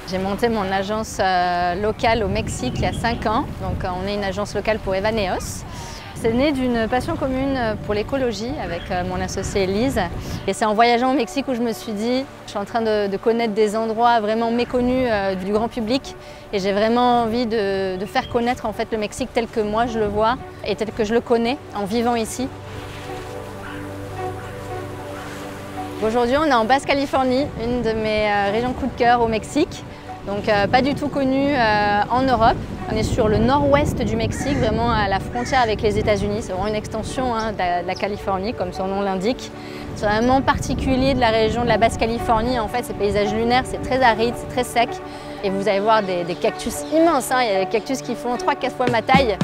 J'ai monté mon agence locale au Mexique il y a 5 ans. Donc on est une agence locale pour Evaneos. C'est né d'une passion commune pour l'écologie avec mon associée Elise. Et c'est en voyageant au Mexique où je me suis dit, je suis en train de connaître des endroits vraiment méconnus du grand public. Et j'ai vraiment envie de faire connaître en fait le Mexique tel que moi je le vois et tel que je le connais en vivant ici. Aujourd'hui, on est en Basse-Californie, une de mes régions coup de cœur au Mexique. Donc pas du tout connue en Europe. On est sur le nord-ouest du Mexique, vraiment à la frontière avec les États-Unis. C'est vraiment une extension de la Californie, comme son nom l'indique. C'est vraiment particulier de la région de la Basse-Californie. En fait, ces paysages lunaires, c'est très aride, c'est très sec. Et vous allez voir des cactus immenses. Il y a des cactus qui font 3-4 fois ma taille.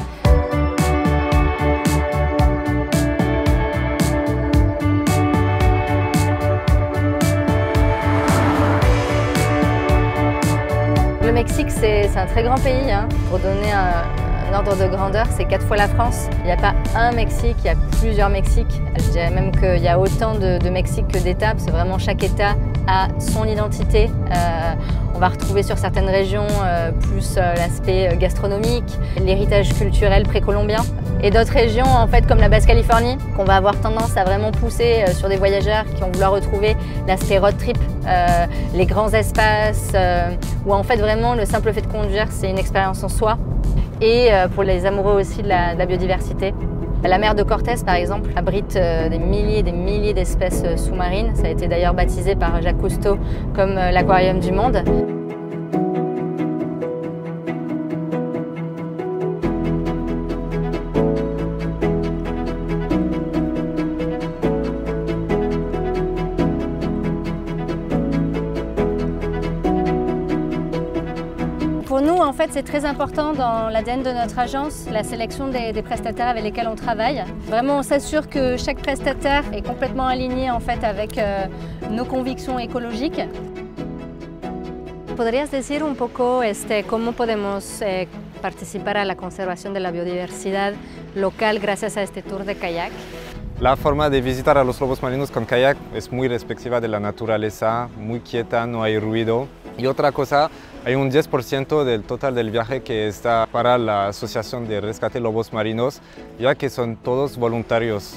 Le Mexique, c'est un très grand pays. Pour donner un ordre de grandeur, c'est 4 fois la France. Il n'y a pas un Mexique, il y a plusieurs Mexiques. Je dirais même qu'il y a autant de Mexiques que d'États, parce que vraiment chaque État a son identité. On va retrouver sur certaines régions plus l'aspect gastronomique, l'héritage culturel précolombien. Et d'autres régions, en fait, comme la Basse-Californie, qu'on va avoir tendance à vraiment pousser sur des voyageurs qui vont vouloir retrouver l'aspect road trip, les grands espaces, où en fait vraiment le simple fait de conduire, c'est une expérience en soi. Et pour les amoureux aussi de la biodiversité. La mer de Cortés, par exemple, abrite des milliers d'espèces sous-marines. Ça a été d'ailleurs baptisé par Jacques Cousteau comme l'aquarium du monde. Pour nous, en fait, c'est très important dans l'ADN de notre agence, la sélection des prestataires avec lesquels on travaille. Vraiment, on s'assure que chaque prestataire est complètement aligné en fait, avec nos convictions écologiques. ¿Podrías decir un poco cómo podemos participar a la conservación de la biodiversidad local gracias a este tour de kayak? La forma de visitar a los lobos marinos con kayak es muy respectiva de la naturaleza, muy quieta, no hay ruido. Y otra cosa, hay un 10% del total del viaje que está para la Asociación de Rescate Lobos Marinos, ya que son todos voluntarios.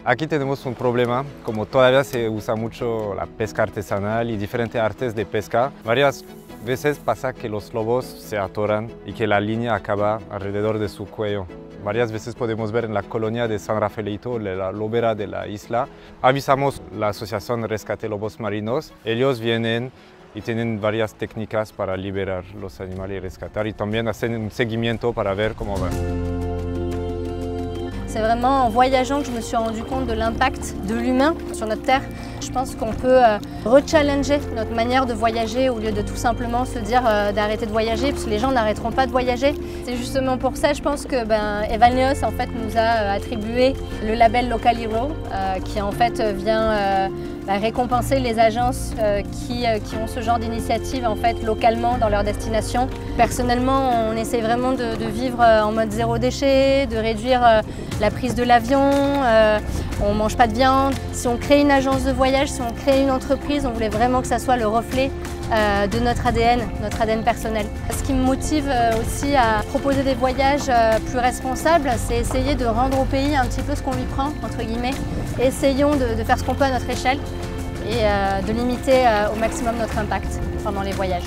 Aquí tenemos un problema, como todavía se usa mucho la pesca artesanal y diferentes artes de pesca, varias veces pasa que los lobos se atoran y que la línea acaba alrededor de su cuello. Varias veces podemos ver en la colonia de San Rafaelito, la lobera de la isla. Avisamos a la Asociación Rescate Lobos Marinos, ellos vienen y tienen varias técnicas para liberar los animales y rescatar y también hacen un seguimiento para ver cómo van. C'est vraiment en voyageant que je me suis rendu compte de l'impact de l'humain sur notre Terre. Je pense qu'on peut rechallenger notre manière de voyager au lieu de tout simplement se dire d'arrêter de voyager, parce que les gens n'arrêteront pas de voyager. C'est justement pour ça, je pense que Evaneos en fait, nous a attribué le label Local Hero, qui en fait vient récompenser les agences qui ont ce genre d'initiative en fait, localement dans leur destination. Personnellement, on essaie vraiment de vivre en mode zéro déchet, de réduire la prise de l'avion, on ne mange pas de viande. Si on crée une agence de voyage, si on crée une entreprise, on voulait vraiment que ça soit le reflet de notre ADN personnel. Ce qui me motive aussi à proposer des voyages plus responsables, c'est essayer de rendre au pays un petit peu ce qu'on lui prend, entre guillemets. Essayons de faire ce qu'on peut à notre échelle et de limiter au maximum notre impact pendant les voyages.